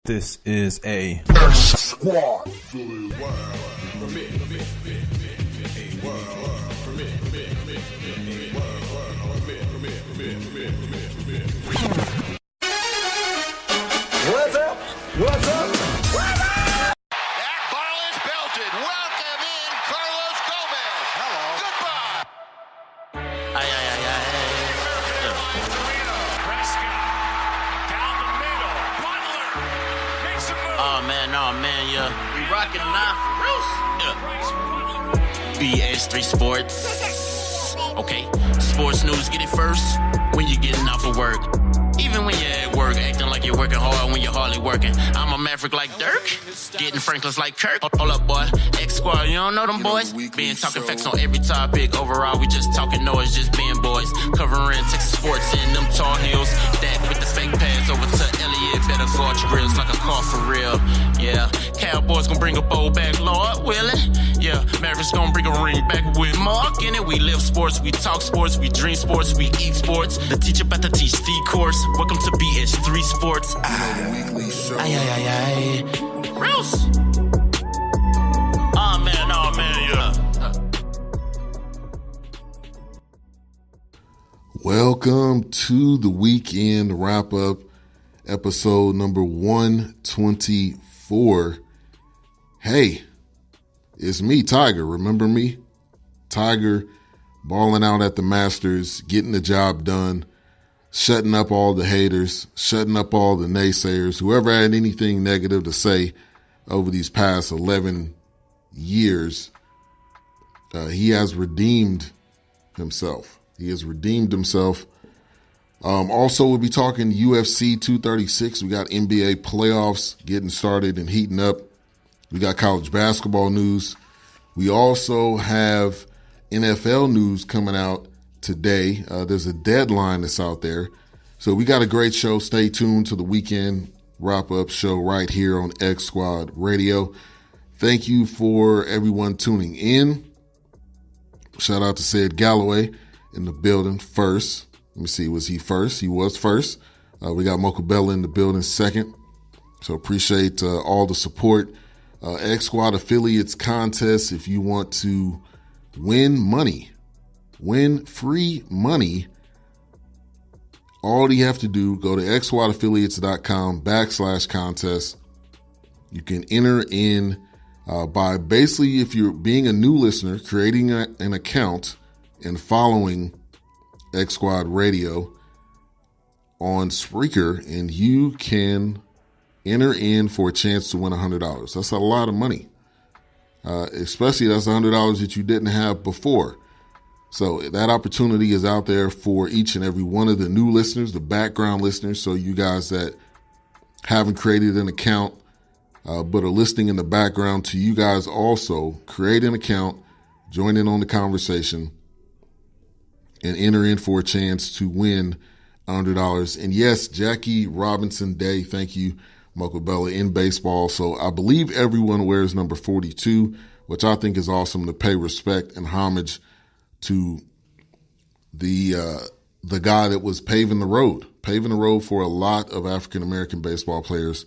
This is a Squad. What's up? What's up? That ball is belted. Welcome in Carlos Gomez. Hello. Goodbye. Ay, ay, ay, ay. Down the middle. Butler makes a move. Oh man, yeah. We rocking now for real. Yeah. BS3 Sports. Okay. Sports news, get it first when you're getting off of work. Even when you're at work, acting like you're working hard when you're hardly working. I'm a maverick like Dirk, getting Franklin's like Kirk. Hold up, boy. X-Squad, you don't know them boys? Being talking facts on every topic. Overall, we just talking noise, just being boys. Covering Texas sports in them tall hills. That with the fake pass over to Elliott. Better guard your grills like a car for real. Yeah. Cowboys gonna bring a bowl back, Lord willing. Yeah. Mavericks gonna bring a ring back with Mark in it. We live sports, we talk sports, we dream sports, we eat sports. The teacher about to teach the course. Welcome to BS3 Sports. The weekly show. Ay, ay, ay, ay. Bruce! Oh, man, yeah. Welcome to the weekend wrap-up, episode number 124. Hey, it's me, Tiger. Remember me? Tiger, balling out at the Masters, getting the job done, shutting up all the haters, shutting up all the naysayers, whoever had anything negative to say over these past 11 years. He has redeemed himself. Also, we'll be talking UFC 236. We got NBA playoffs getting started and heating up. We got college basketball news. We also have NFL news coming out today. There's a deadline that's out there. So we got a great show. Stay tuned to the weekend wrap-up show right here on X Squad Radio. Thank you for everyone tuning in. Shout out to Sid Galloway in the building first. Let me see, was he first? He was first. We got Mocha Bella in the building second. So appreciate all the support. X Squad affiliates contest. If you want to win money, win free money, all you have to do, go to xsquadaffiliates.com/contest. You can enter in by basically, if you're being a new listener, creating an account and following X Squad Radio on Spreaker, and you can enter in for a chance to win $100. That's a lot of money. Especially that's $100 that you didn't have before. So that opportunity is out there for each and every one of the new listeners, the background listeners. So you guys that haven't created an account but are listening in the background, to you guys also create an account, join in on the conversation, and enter in for a chance to win $100. And yes, Jackie Robinson Day, thank you, Mocha Bella, in baseball. So I believe everyone wears number 42, which I think is awesome, to pay respect and homage to the guy that was paving the road for a lot of African-American baseball players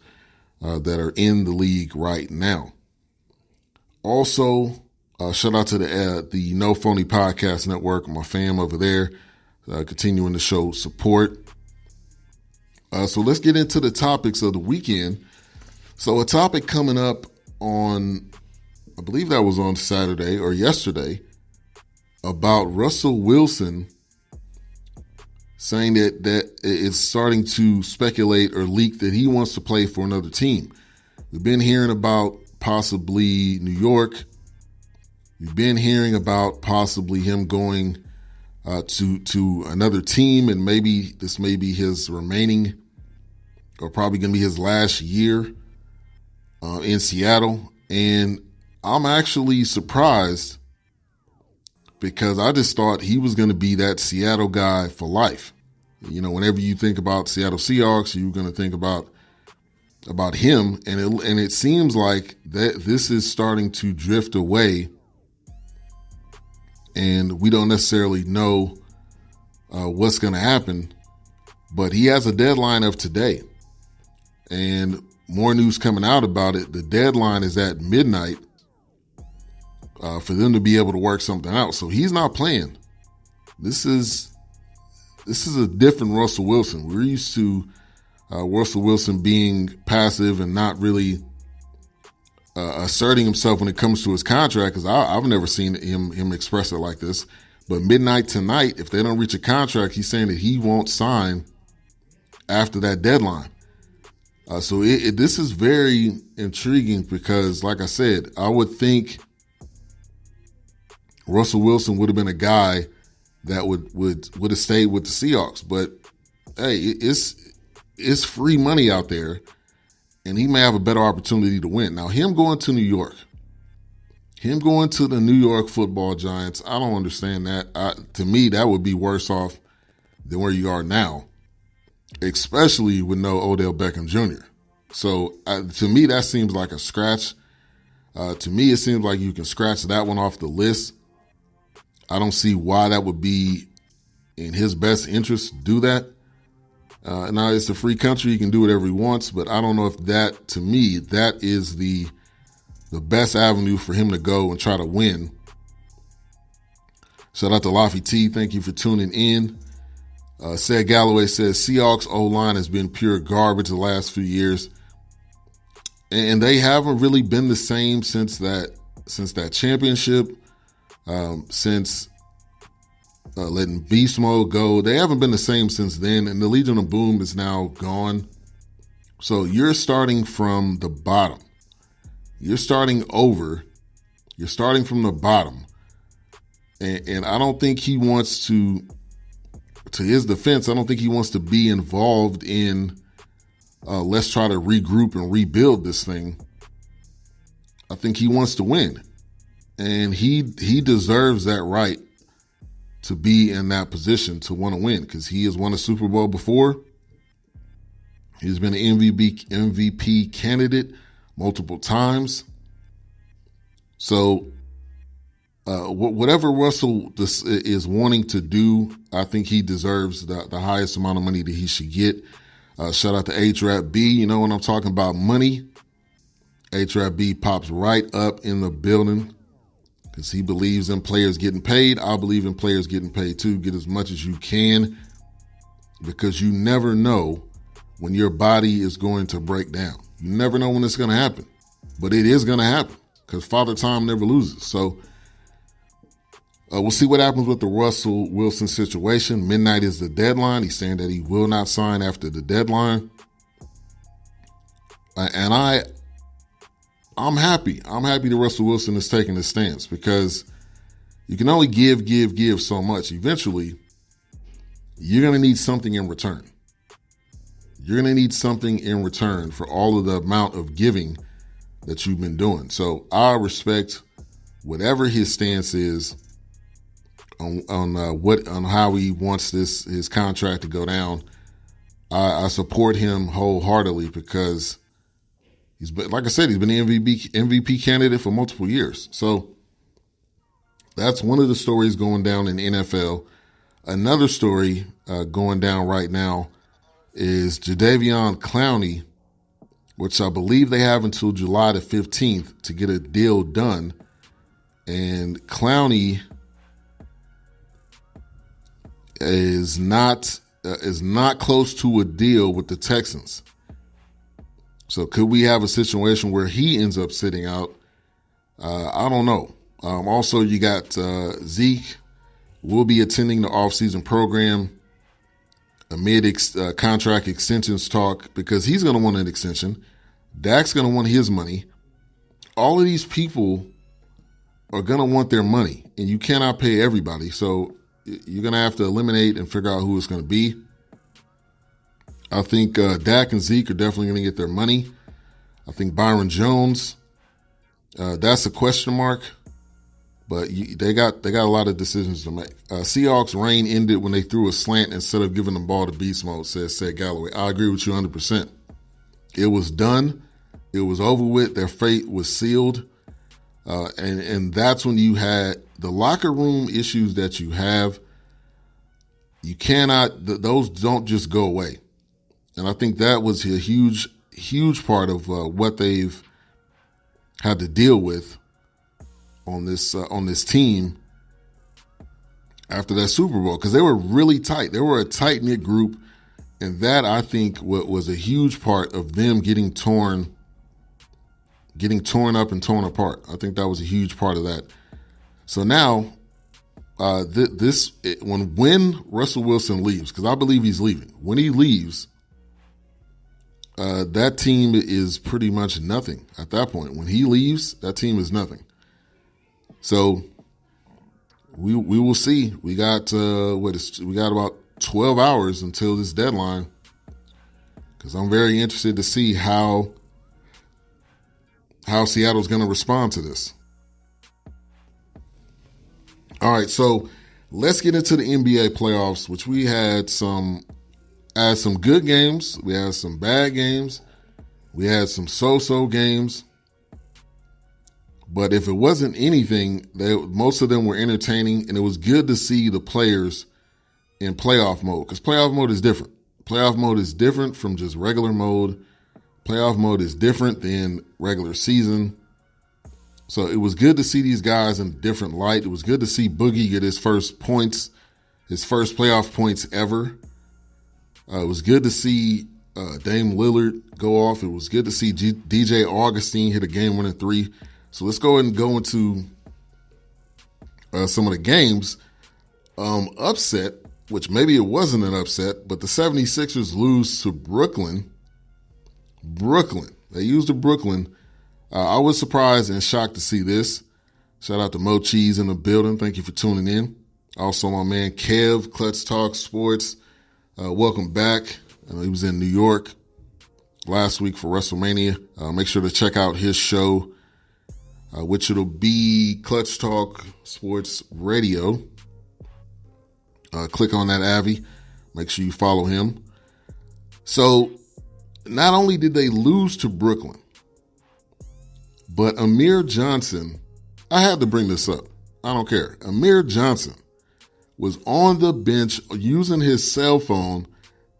that are in the league right now. Also, shout out to the No Phony Podcast Network, my fam over there, continuing to show support. So let's get into the topics of the weekend. So a topic coming up on, I believe that was on Saturday or yesterday, about Russell Wilson saying that it's starting to speculate or leak that he wants to play for another team. We've been hearing about possibly New York. We've been hearing about possibly him going to another team, and maybe this may be his remaining, or probably going to be his last year in Seattle. And I'm actually surprised, because I just thought he was going to be that Seattle guy for life. You know, whenever you think about Seattle Seahawks, you're going to think about him, and it seems like that this is starting to drift away, and we don't necessarily know what's going to happen. But he has a deadline of today, and more news coming out about it. The deadline is at midnight for them to be able to work something out. So he's not playing. This is a different Russell Wilson. We're used to Russell Wilson being passive and not really asserting himself when it comes to his contract, because I've never seen him express it like this. But midnight tonight, if they don't reach a contract, he's saying that he won't sign after that deadline. So this is very intriguing because, like I said, I would think Russell Wilson would have been a guy that would have stayed with the Seahawks. But hey, it's free money out there, and he may have a better opportunity to win. Now, him going to New York, him going to the New York Football Giants, I don't understand that. To me, that would be worse off than where you are now, especially with no Odell Beckham Jr. So to me, that seems like a scratch. To me, it seems like you can scratch that one off the list. I don't see why that would be in his best interest to do that. Now, it's a free country. He can do whatever he wants, but I don't know if that, to me, that is the best avenue for him to go and try to win. Shout out to Laffy T. Thank you for tuning in. Said Galloway says Seahawks O-line has been pure garbage the last few years. And they haven't really been the same since that championship, since letting Beast Mode go. They haven't been the same since then, and the Legion of Boom is now gone. So you're starting from the bottom. You're starting over. You're starting from the bottom. And I don't think he wants to his defense, I don't think he wants to be involved in let's try to regroup and rebuild this thing. I think he wants to win. And he deserves that right to be in that position to want to win, because he has won a Super Bowl before. He's been an MVP candidate multiple times. So whatever Russell is wanting to do, I think he deserves the highest amount of money that he should get. Shout out to H-Rap B. You know when I'm talking about money, H-Rap B pops right up in the building because he believes in players getting paid. I believe in players getting paid too. Get as much as you can, because you never know when your body is going to break down. You never know when it's going to happen, but it is going to happen because Father Time never loses. So we'll see what happens with the Russell Wilson situation. Midnight is the deadline. He's saying that he will not sign after the deadline. And I'm happy. I'm happy that Russell Wilson is taking this stance, because you can only give so much. Eventually, you're going to need something in return. You're going to need something in return for all of the amount of giving that you've been doing. So I respect whatever his stance is on how he wants his contract to go down. I support him wholeheartedly, because he's been, like I said, he's been an MVP candidate for multiple years. So that's one of the stories going down in the NFL. Another story going down right now is Jadeveon Clowney, which I believe they have until July the 15th to get a deal done. And Clowney is not close to a deal with the Texans. So could we have a situation where he ends up sitting out? I don't know. Also, you got Zeke will be attending the offseason program amid contract extensions talk, because he's going to want an extension. Dak's going to want his money. All of these people are going to want their money, and you cannot pay everybody. So you're going to have to eliminate and figure out who it's going to be. I think Dak and Zeke are definitely going to get their money. I think Byron Jones, that's a question mark, but they got a lot of decisions to make. Seahawks' reign ended when they threw a slant instead of giving the ball to beast mode, said Galloway. I agree with you 100%. It was done. It was over with. Their fate was sealed. And that's when you had the locker room issues that you have. You cannot, those don't just go away. And I think that was a huge huge part of what they've had to deal with on this team after that Super Bowl, because they were really tight. They were a tight-knit group, and that, I think, was a huge part of them getting torn up and torn apart. I think that was a huge part of that. So now, when Russell Wilson leaves, because I believe he's leaving, when he leaves, that team is pretty much nothing at that point. When he leaves, that team is nothing. So we will see. We got about 12 hours until this deadline, because I'm very interested to see how Seattle's going to respond to this. All right, so let's get into the NBA playoffs, which we had some good games. We had some bad games. We had some so-so games. But if it wasn't anything, most of them were entertaining, and it was good to see the players in playoff mode, because playoff mode is different. Playoff mode is different from just regular mode. Playoff mode is different than regular season. So it was good to see these guys in a different light. It was good to see Boogie get his first playoff points ever. It was good to see Dame Lillard go off. It was good to see DJ Augustine hit a game-winning 3. So let's go ahead and go into some of the games. Upset, which maybe it wasn't an upset, but the 76ers lose to Brooklyn. They used to Brooklyn. I was surprised and shocked to see this. Shout out to Mo Cheese in the building. Thank you for tuning in. Also, my man Kev, Clutch Talk Sports. Welcome back. I know he was in New York last week for WrestleMania. Make sure to check out his show, which it'll be Clutch Talk Sports Radio. Click on that, Avi. Make sure you follow him. So, not only did they lose to Brooklyn, but Amir Johnson, I had to bring this up. I don't care. Amir Johnson was on the bench using his cell phone.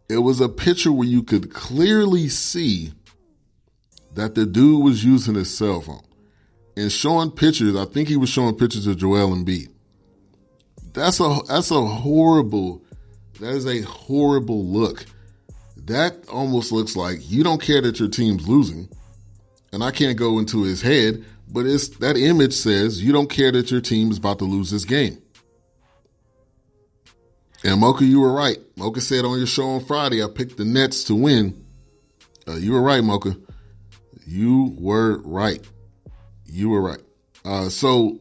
It was a picture where you could clearly see that the dude was using his cell phone and showing pictures. I think he was showing pictures of Joel Embiid. That is a horrible look. That almost looks like you don't care that your team's losing. And I can't go into his head, but that image says you don't care that your team is about to lose this game. And Mocha, you were right. Mocha said on your show on Friday, I picked the Nets to win. You were right, Mocha. You were right. So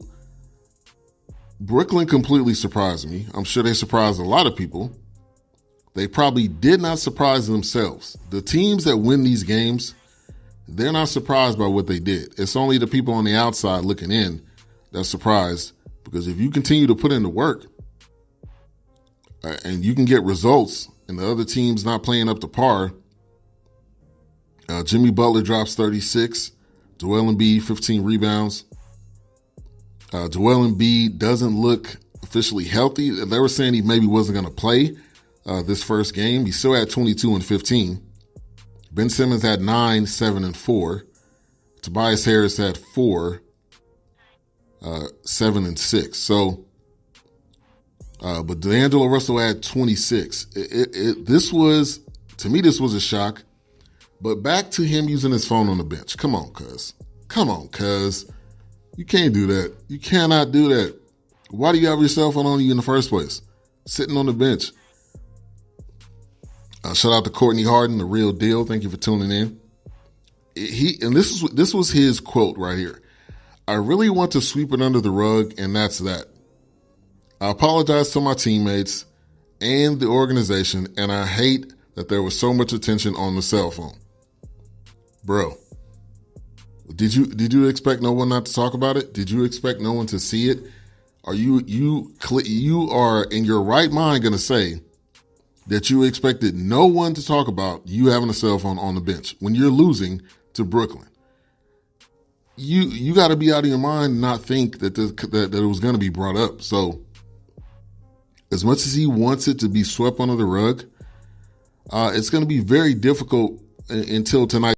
Brooklyn completely surprised me. I'm sure they surprised a lot of people. They probably did not surprise themselves. The teams that win these games, they're not surprised by what they did. It's only the people on the outside looking in that's surprised, because if you continue to put in the work and you can get results and the other team's not playing up to par, Jimmy Butler drops 36, Joel Embiid 15 rebounds. Joel Embiid doesn't look officially healthy. They were saying he maybe wasn't going to play this first game. He still had 22 and 15. Ben Simmons had 9, 7, and 4. Tobias Harris had 4, 7, and 6. So, but D'Angelo Russell had 26. This was a shock. But back to him using his phone on the bench. Come on, cuz. You can't do that. You cannot do that. Why do you have your cell phone on you in the first place? Sitting on the bench. Shout out to Courtney Harden, the real deal. Thank you for tuning in. This was his quote right here. I really want to sweep it under the rug, and that's that. I apologize to my teammates and the organization, and I hate that there was so much attention on the cell phone. Bro, did you expect no one not to talk about it? Did you expect no one to see it? Are you are in your right mind going to say that you expected no one to talk about you having a cell phone on the bench when you're losing to Brooklyn? You got to be out of your mind and not think that it was going to be brought up. So as much as he wants it to be swept under the rug, it's going to be very difficult until tonight.